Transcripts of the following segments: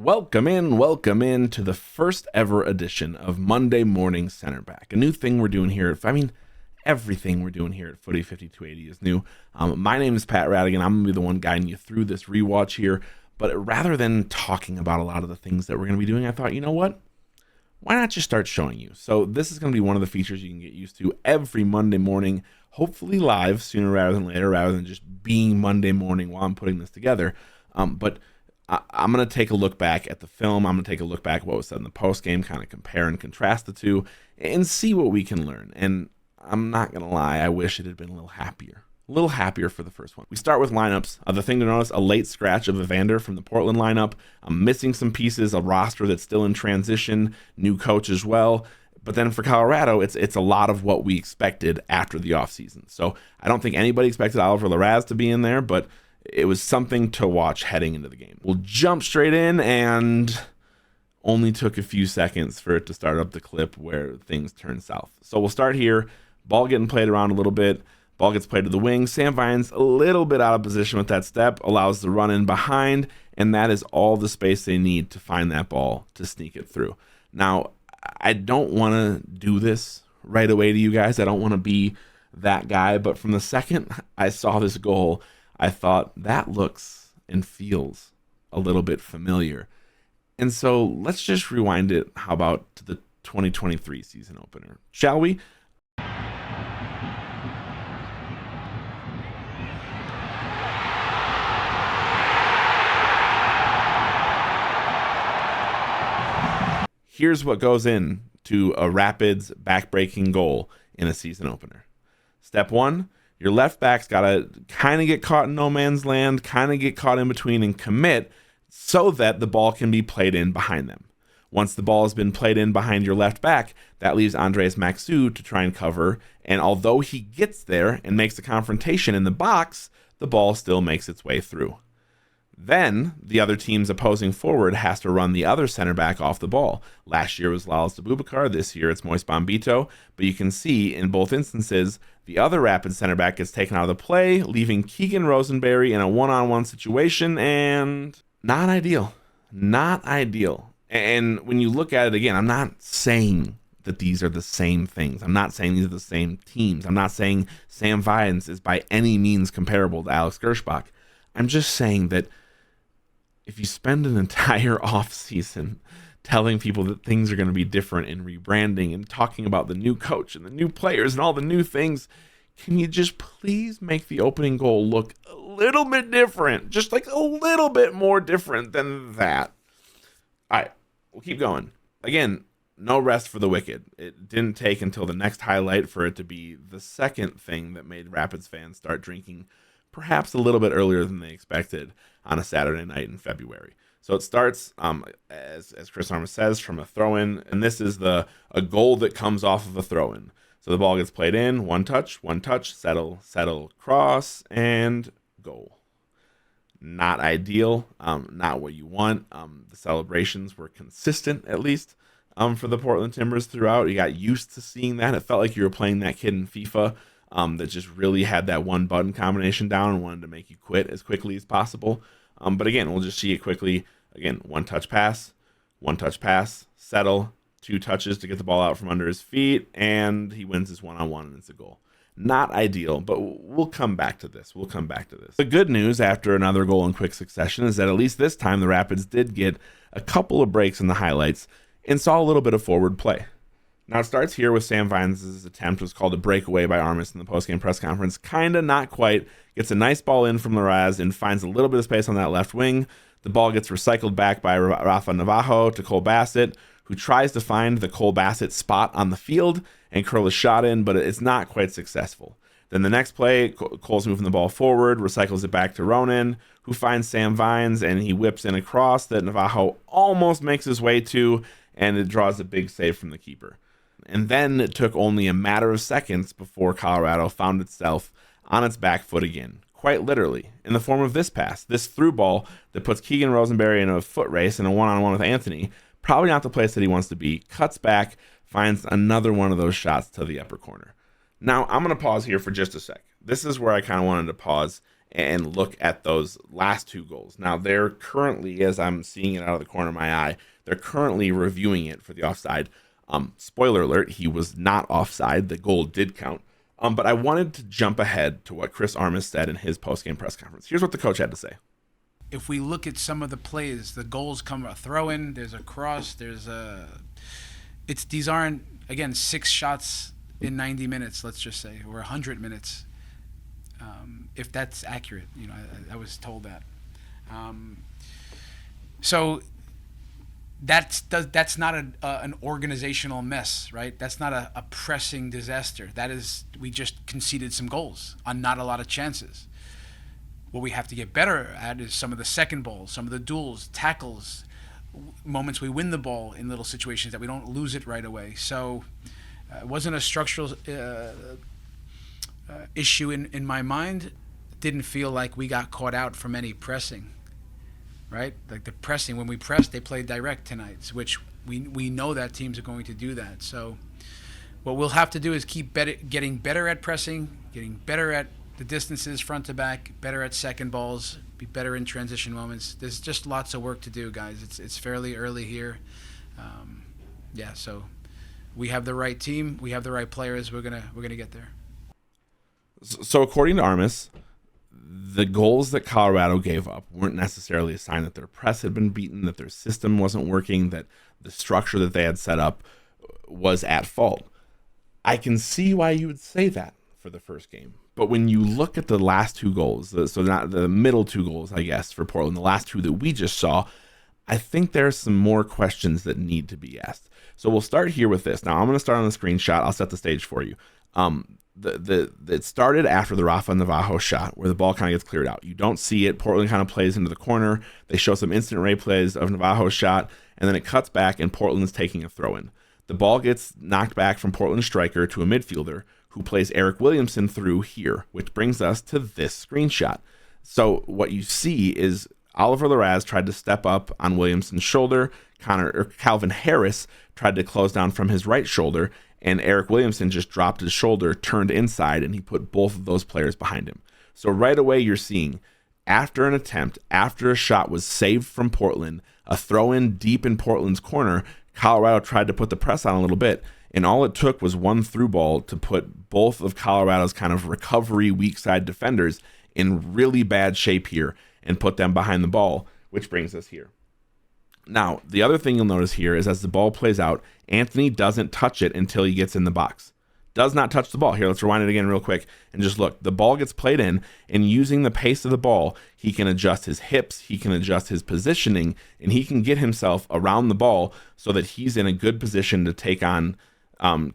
Welcome in to the first ever edition of Monday Morning Center Back. A new thing we're doing here. Everything we're doing here at Footy 5280 is new. My name is Pat Radigan. I'm going to be the one guiding you through this rewatch here. But rather than talking about a lot of the things that we're going to be doing, I thought, you know what? Why not just start showing you? So this is going to be one of the features you can get used to every Monday morning, hopefully live sooner rather than later, rather than just being Monday morning while I'm putting this together. But I'm going to take a look back at the film. I'm going to take a look back at what was said in the post game, kind of compare and contrast the two, and see what we can learn. And I'm not going to lie, I wish it had been a little happier for the first one. We start with lineups. The thing to notice, a late scratch of Evander from the Portland lineup. I'm missing some pieces, a roster that's still in transition, new coach as well. But then for Colorado, it's a lot of what we expected after the offseason. So I don't think anybody expected Oliver Larraz to be in there, but it was something to watch heading into the game. We'll jump straight in, and only took a few seconds for it to start up the clip where things turn south. So we'll start here. Ball getting played around a little bit. Ball gets played to the wing. Sam Vines a little bit out of position with that step, allows the run in behind, and that is all the space they need to find that ball to sneak it through. Now, I don't want to do this right away to you guys. I don't want to be that guy, but from the second I saw this goal, I thought that looks and feels a little bit familiar. And so let's just rewind it, how about to the 2023 season opener, shall we? Here's what goes in to a Rapids backbreaking goal in a season opener. Step one, your left back's got to kind of get caught in no man's land, kind of get caught in between and commit so that the ball can be played in behind them. Once the ball has been played in behind your left back, that leaves Andres Maxu to try and cover. And although he gets there and makes a confrontation in the box, the ball still makes its way through. Then the other team's opposing forward has to run the other center back off the ball. Last year was Lals Abubakar. This year it's Moise Bombito. But you can see in both instances, the other Rapid center back gets taken out of the play, leaving Keegan Rosenberry in a one-on-one situation, and not ideal. Not ideal. And when you look at it again, I'm not saying that these are the same things. I'm not saying these are the same teams. I'm not saying Sam Vines is by any means comparable to Alex Gershbach. I'm just saying that if you spend an entire offseason telling people that things are going to be different and rebranding and talking about the new coach and the new players and all the new things, can you just please make the opening goal look a little bit different? Just like a little bit more different than that. All right, we'll keep going. Again, no rest for the wicked. It didn't take until the next highlight for it to be the second thing that made Rapids fans start drinking perhaps a little bit earlier than they expected on a Saturday night in February. So it starts, as Chris Armas says, from a throw-in, and this is a goal that comes off of a throw-in. So the ball gets played in, one touch, settle, cross, and goal. Not ideal, not what you want. The celebrations were consistent, at least, for the Portland Timbers throughout. You got used to seeing that. It felt like you were playing that kid in FIFA that just really had that one button combination down and wanted to make you quit as quickly as possible. But again, we'll just see it quickly. Again, one touch pass, settle, two touches to get the ball out from under his feet, and he wins his one-on-one, and it's a goal. Not ideal, but we'll come back to this. The good news after another goal in quick succession is that at least this time the Rapids did get a couple of breaks in the highlights and saw a little bit of forward play. Now it starts here with Sam Vines' attempt, was called a breakaway by Armas in the postgame press conference. Kinda, not quite. Gets a nice ball in from Larraz and finds a little bit of space on that left wing. The ball gets recycled back by Rafa Navajo to Cole Bassett, who tries to find the Cole Bassett spot on the field and curl a shot in, but it's not quite successful. Then the next play, Cole's moving the ball forward, recycles it back to Ronan, who finds Sam Vines, and he whips in a cross that Navajo almost makes his way to, and it draws a big save from the keeper. And then it took only a matter of seconds before Colorado found itself on its back foot again, quite literally, in the form of this pass, this through ball that puts Keegan Rosenberry in a foot race and a one-on-one with Anthony, probably not the place that he wants to be, cuts back, finds another one of those shots to the upper corner. Now, I'm going to pause here for just a sec. This is where I kind of wanted to pause and look at those last 2 goals. Now, they're currently, as I'm seeing it out of the corner of my eye, they're currently reviewing it for the offside. Spoiler alert, he was not offside. The goal did count. But I wanted to jump ahead to what Chris Armas said in his post-game press conference. Here's what the coach had to say. If we look at some of the plays, the goals come a throw-in, there's a cross, these aren't, again, 6 shots in 90 minutes, let's just say, or 100 minutes, if that's accurate. I was told that. So that's not an organizational mess, right? That's not a pressing disaster. That is, we just conceded some goals on not a lot of chances. What we have to get better at is some of the second balls, some of the duels, tackles, moments we win the ball in little situations that we don't lose it right away. So it wasn't a structural issue in my mind. Didn't feel like we got caught out from any pressing, right? Like the pressing, when we pressed, they played direct tonight, which we know that teams are going to do that. So what we'll have to do is keep getting better at pressing, getting better at the distances front to back, better at second balls, be better in transition moments. There's just lots of work to do, guys. It's fairly early here. So we have the right team, we have the right players. We're gonna get there. So according to Armas, the goals that Colorado gave up weren't necessarily a sign that their press had been beaten, that their system wasn't working, that the structure that they had set up was at fault. I can see why you would say that for the first game. But when you look at the last 2 goals, so not the middle 2 goals, I guess, for Portland, the last 2 that we just saw, I think there's some more questions that need to be asked. So we'll start here with this. Now, I'm going to start on the screenshot. I'll set the stage for you. It started after the Rafa Navajo shot where the ball kind of gets cleared out. You don't see it. Portland kind of plays into the corner. They show some instant replays of Navajo's shot, and then it cuts back, and Portland's taking a throw-in. The ball gets knocked back from Portland's striker to a midfielder who plays Eric Williamson through here, which brings us to this screenshot. So what you see is Oliver Larraz tried to step up on Williamson's shoulder. Calvin Harris tried to close down from his right shoulder, and Eric Williamson just dropped his shoulder, turned inside, and he put both of those players behind him. So right away you're seeing, after an attempt, after a shot was saved from Portland, a throw-in deep in Portland's corner, Colorado tried to put the press on a little bit, and all it took was one through ball to put both of Colorado's kind of recovery weak side defenders in really bad shape here and put them behind the ball, which brings us here. Now, the other thing you'll notice here is as the ball plays out, Anthony doesn't touch it until he gets in the box. Does not touch the ball. Here, let's rewind it again real quick and just look. The ball gets played in, and using the pace of the ball, he can adjust his hips, he can adjust his positioning, and he can get himself around the ball so that he's in a good position to take on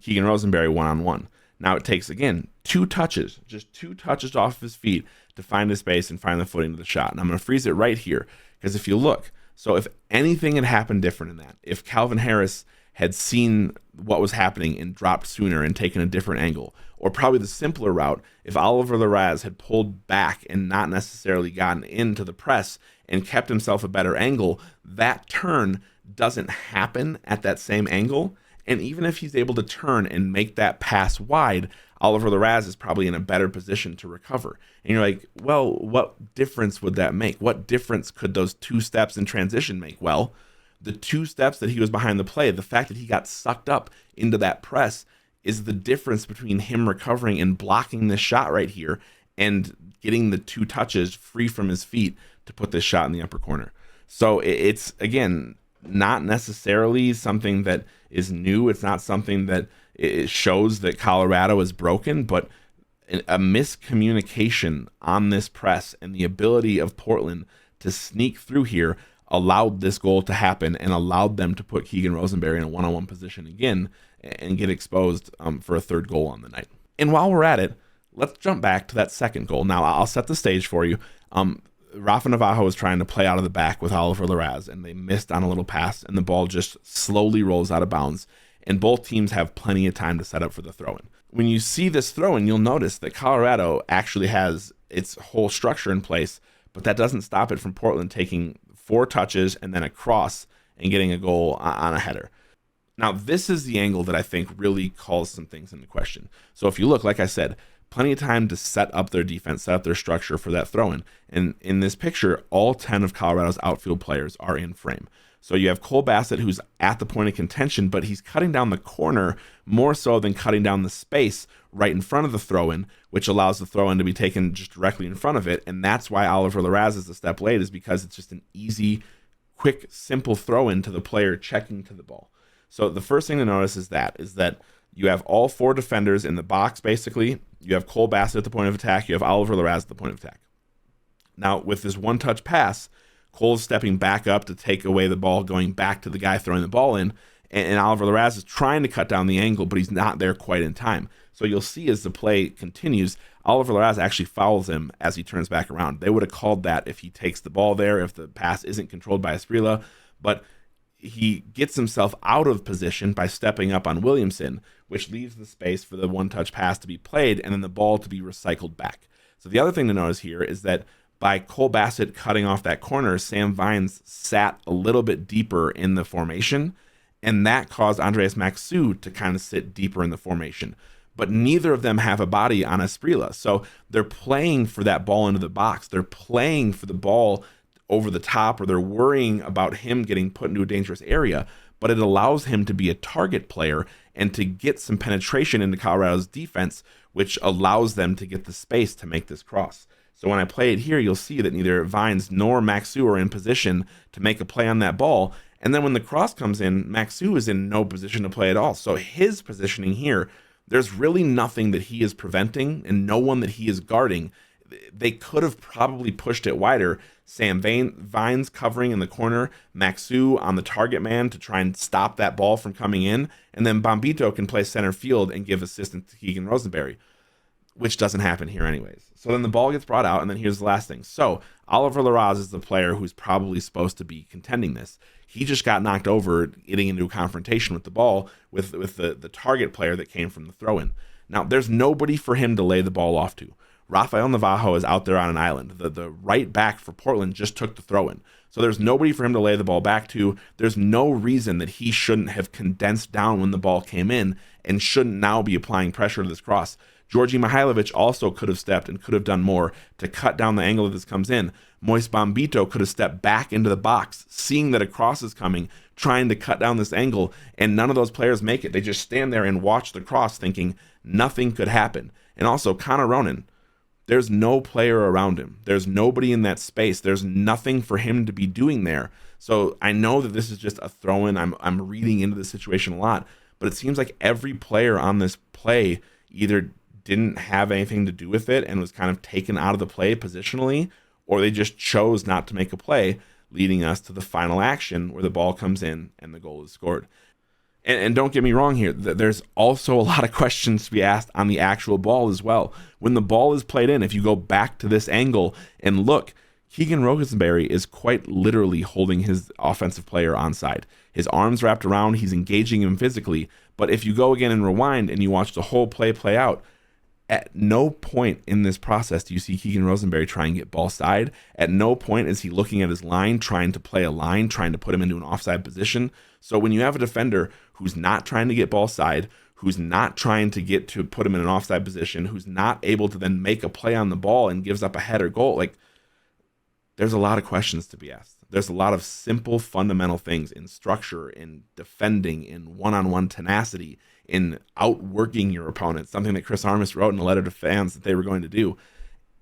Keegan Rosenberry one-on-one. Now it takes, again, 2 touches, just 2 touches off his feet to find the space and find the footing of the shot. And I'm going to freeze it right here, because if you look, so if anything had happened different in that, if Calvin Harris had seen what was happening and dropped sooner and taken a different angle, or probably the simpler route, if Oliver Larraz had pulled back and not necessarily gotten into the press and kept himself a better angle, that turn doesn't happen at that same angle. And even if he's able to turn and make that pass wide, Oliver Larraz is probably in a better position to recover. And you're like, well, what difference would that make? What difference could those 2 steps in transition make? Well, the 2 steps that he was behind the play, the fact that he got sucked up into that press is the difference between him recovering and blocking this shot right here and getting the 2 touches free from his feet to put this shot in the upper corner. So it's, again, not necessarily something that is new. It's not something that it shows that Colorado is broken, but a miscommunication on this press and the ability of Portland to sneak through here allowed this goal to happen and allowed them to put Keegan Rosenberry in a one-on-one position again and get exposed for a 3rd goal on the night. And while we're at it, let's jump back to that 2nd goal. Now, I'll set the stage for you. Rafa Navajo was trying to play out of the back with Oliver Larraz, and they missed on a little pass, and the ball just slowly rolls out of bounds, and both teams have plenty of time to set up for the throw-in. When you see this throw-in, you'll notice that Colorado actually has its whole structure in place, but that doesn't stop it from Portland taking 4 touches and then a cross and getting a goal on a header. Now, this is the angle that I think really calls some things into question. So if you look, like I said, plenty of time to set up their defense, set up their structure for that throw-in. And in this picture, all 10 of Colorado's outfield players are in frame. So you have Cole Bassett, who's at the point of contention, but he's cutting down the corner more so than cutting down the space right in front of the throw-in, which allows the throw-in to be taken just directly in front of it. And that's why Oliver Larraz is a step late, is because it's just an easy, quick, simple throw-in to the player checking to the ball. So the first thing to notice is that you have all 4 defenders in the box, basically. You have Cole Bassett at the point of attack. You have Oliver Larraz at the point of attack. Now, with this one-touch pass, Cole's stepping back up to take away the ball, going back to the guy throwing the ball in, and Oliver Larraz is trying to cut down the angle, but he's not there quite in time. So you'll see as the play continues, Oliver Larraz actually fouls him as he turns back around. They would have called that if he takes the ball there, if the pass isn't controlled by Esprilla, but he gets himself out of position by stepping up on Williamson, which leaves the space for the one-touch pass to be played and then the ball to be recycled back. So the other thing to notice here is that by Cole Bassett cutting off that corner, Sam Vines sat a little bit deeper in the formation, and that caused Andres Maxu to kind of sit deeper in the formation. But neither of them have a body on Esprilla, so they're playing for that ball into the box. They're playing for the ball over the top, or they're worrying about him getting put into a dangerous area, but it allows him to be a target player and to get some penetration into Colorado's defense, which allows them to get the space to make this cross. So when I play it here, you'll see that neither Vines nor Maxu are in position to make a play on that ball. And then when the cross comes in, Maxu is in no position to play at all. So his positioning here, there's really nothing that he is preventing and no one that he is guarding. They could have probably pushed it wider. Sam Vines covering in the corner, Maxu on the target man to try and stop that ball from coming in, and then Bombito can play center field and give assistance to Keegan Rosenberry, which doesn't happen here anyways. So then the ball gets brought out, and then here's the last thing. So Oliver Larraz is the player who's probably supposed to be contending this. He just got knocked over getting into a confrontation with the ball with the target player that came from the throw-in. Now, there's nobody for him to lay the ball off to. Rafael Navajo is out there on an island. The right back for Portland just took the throw-in. So there's nobody for him to lay the ball back to. There's no reason that he shouldn't have condensed down when the ball came in and shouldn't now be applying pressure to this cross. Georgi Mihailovic also could have stepped and could have done more to cut down the angle that this comes in. Moise Bombito could have stepped back into the box, seeing that a cross is coming, trying to cut down this angle, and none of those players make it. They just stand there and watch the cross thinking nothing could happen. And also, Connor Ronan, there's no player around him. There's nobody in that space. There's nothing for him to be doing there. So I know that this is just a throw-in. I'm reading into the situation a lot, but it seems like every player on this play either didn't have anything to do with it and was kind of taken out of the play positionally, or they just chose not to make a play, leading us to the final action where the ball comes in and the goal is scored. And don't get me wrong here, there's also a lot of questions to be asked on the actual ball as well. When the ball is played in, if you go back to this angle and look, Keegan Rosenberry is quite literally holding his offensive player onside. His arms wrapped around, he's engaging him physically. But if you go again and rewind and you watch the whole play out, at no point in this process do you see Keegan Rosenberry try and get ball side. At no point is he looking at his line, trying to play a line, trying to put him into an offside position. So when you have a defender who's not trying to get ball side, who's not trying to get to put him in an offside position, who's not able to then make a play on the ball and gives up a header goal, like, there's a lot of questions to be asked. There's a lot of simple, fundamental things in structure, in defending, in one-on-one tenacity, in outworking your opponent, something that Chris Armas wrote in a letter to fans that they were going to do.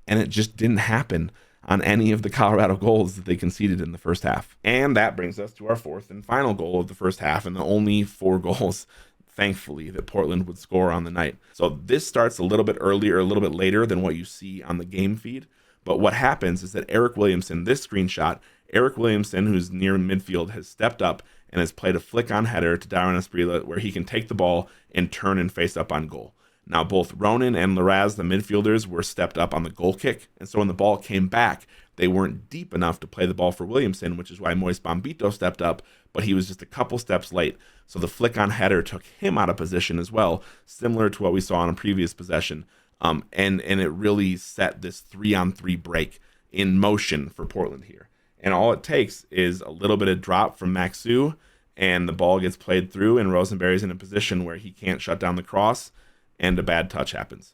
And it just didn't happen on any of the Colorado goals that they conceded in the first half. And that brings us to our fourth and final goal of the first half, and the only 4 goals, thankfully, that Portland would score on the night. So this starts a little bit earlier, a little bit later than what you see on the game feed. But what happens is that Eric Williamson, this screenshot, Eric Williamson, who's near midfield, has stepped up and has played a flick-on header to Darren Esprilla where he can take the ball and turn and face up on goal. Now, both Ronan and Larraz, the midfielders, were stepped up on the goal kick, and so when the ball came back, they weren't deep enough to play the ball for Williamson, which is why Moise Bombito stepped up, but he was just a couple steps late. So the flick-on header took him out of position as well, similar to what we saw on a previous possession, and it really set this 3-on-3 break in motion for Portland here. And all it takes is a little bit of drop from Maxu, and the ball gets played through, and Rosenberry's in a position where he can't shut down the cross, and a bad touch happens.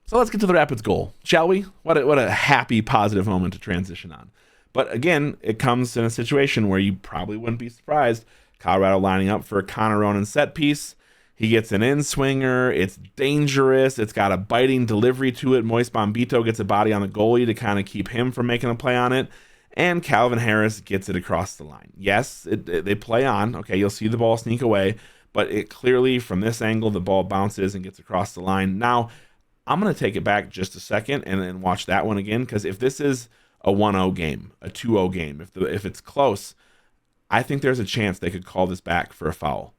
So let's get to the Rapids goal, shall we? What a happy, positive moment to transition on. But again, it comes in a situation where you probably wouldn't be surprised. Colorado lining up for a Connor Ronan set piece. He gets an in-swinger. It's dangerous. It's got a biting delivery to it. Moise Bombito gets a body on the goalie to kind of keep him from making a play on it. And Calvin Harris gets it across the line. Yes, they play on. Okay, you'll see the ball sneak away. But it clearly, from this angle, the ball bounces and gets across the line. Now, I'm going to take it back just a second and then watch that one again. Because if this is a 1-0 game, a 2-0 game, if it's close, I think there's a chance they could call this back for a foul.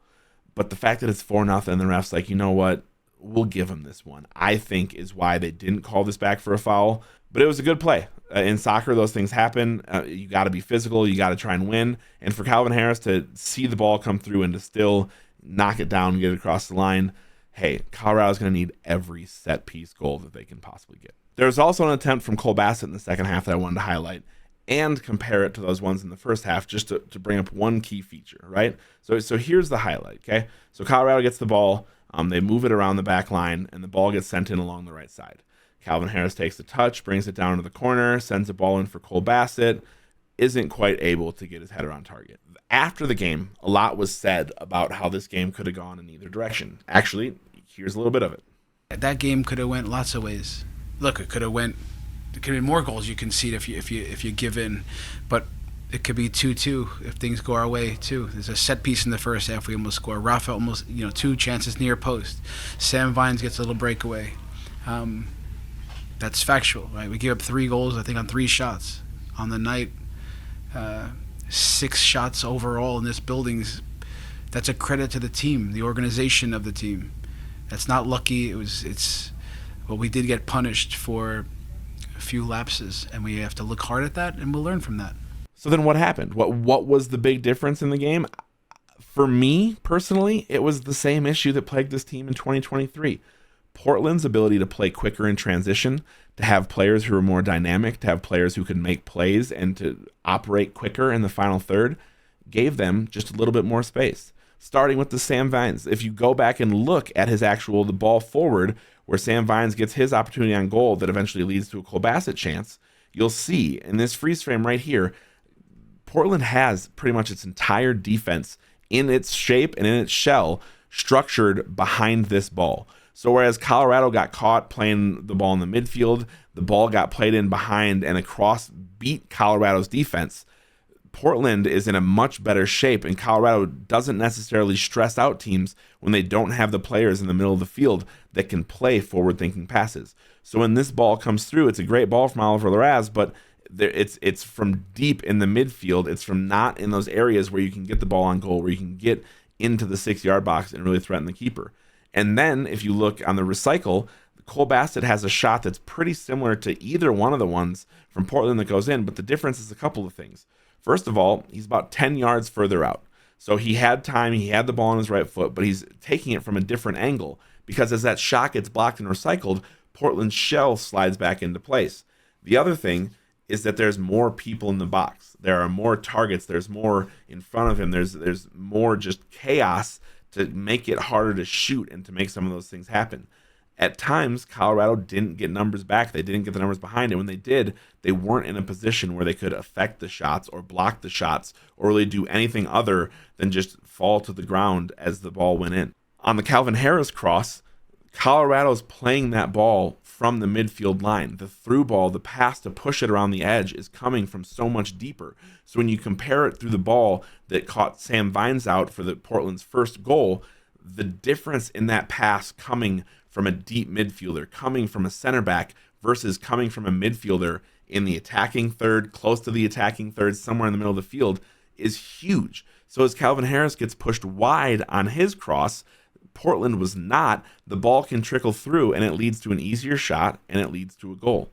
But the fact that it's 4-0 and the ref's like, you know what, we'll give him this one, I think is why they didn't call this back for a foul. But it was a good play. In soccer, those things happen. You got to be physical. You got to try and win. And for Calvin Harris to see the ball come through and to still knock it down and get it across the line, hey, Colorado's going to need every set piece goal that they can possibly get. There was also an attempt from Cole Bassett in the second half that I wanted to highlight and compare it to those ones in the first half just to bring up one key feature, right? So here's the highlight, okay? So Colorado gets the ball, they move it around the back line, and the ball gets sent in along the right side. Calvin Harris takes the touch, brings it down to the corner, sends the ball in for Cole Bassett, isn't quite able to get his header on target. After the game, a lot was said about how this game could have gone in either direction. Actually, here's a little bit of it. That game could have went lots of ways. Look, it could have been more goals you concede if you give in, but it could be 2-2 if things go our way too. There's a set piece in the first half we almost score. Rafa almost 2 chances near post. Sam Vines gets a little breakaway. That's factual, right? We gave up 3 goals I think on 3 shots on the night. 6 shots overall in this building. That's a credit to the team, the organization of the team. That's not lucky. But we did get punished for a few lapses, and we have to look hard at that, and we'll learn from that. So then what happened? What was the big difference in the game? For me, personally, it was the same issue that plagued this team in 2023. Portland's ability to play quicker in transition, to have players who are more dynamic, to have players who can make plays and to operate quicker in the final third, gave them just a little bit more space. Starting with the Sam Vines. If you go back and look at the ball forward, where Sam Vines gets his opportunity on goal that eventually leads to a Cole Bassett chance, you'll see in this freeze frame right here, Portland has pretty much its entire defense in its shape and in its shell structured behind this ball. So whereas Colorado got caught playing the ball in the midfield, the ball got played in behind and across beat Colorado's defense, Portland is in a much better shape, and Colorado doesn't necessarily stress out teams when they don't have the players in the middle of the field that can play forward-thinking passes. So when this ball comes through, it's a great ball from Oliver Larraz, but it's from deep in the midfield. It's from not in those areas where you can get the ball on goal, where you can get into the 6-yard box and really threaten the keeper. And then if you look on the recycle, Cole Bassett has a shot that's pretty similar to either one of the ones from Portland that goes in, but the difference is a couple of things. First of all, he's about 10 yards further out. So he had time, he had the ball on his right foot, but he's taking it from a different angle because as that shot gets blocked and recycled, Portland's shell slides back into place. The other thing is that there's more people in the box. There are more targets. There's more in front of him. There's more just chaos to make it harder to shoot and to make some of those things happen. At times, Colorado didn't get numbers back. They didn't get the numbers behind it. When they did, they weren't in a position where they could affect the shots or block the shots or really do anything other than just fall to the ground as the ball went in. On the Calvin Harris cross, Colorado's playing that ball from the midfield line. The through ball, the pass to push it around the edge is coming from so much deeper. So when you compare it through the ball that caught Sam Vines out for the Portland's first goal, the difference in that pass coming from a deep midfielder, coming from a center back versus coming from a midfielder in the attacking third, close to the attacking third, somewhere in the middle of the field, is huge. So as Calvin Harris gets pushed wide on his cross, Portland was not, the ball can trickle through and it leads to an easier shot and it leads to a goal.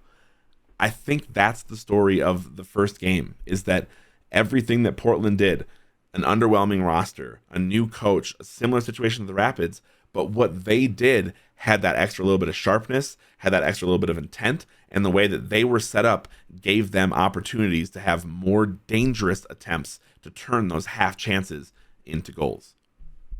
I think that's the story of the first game, is that everything that Portland did, an underwhelming roster, a new coach, a similar situation to the Rapids, but what they did had that extra little bit of sharpness, had that extra little bit of intent, and the way that they were set up gave them opportunities to have more dangerous attempts to turn those half chances into goals.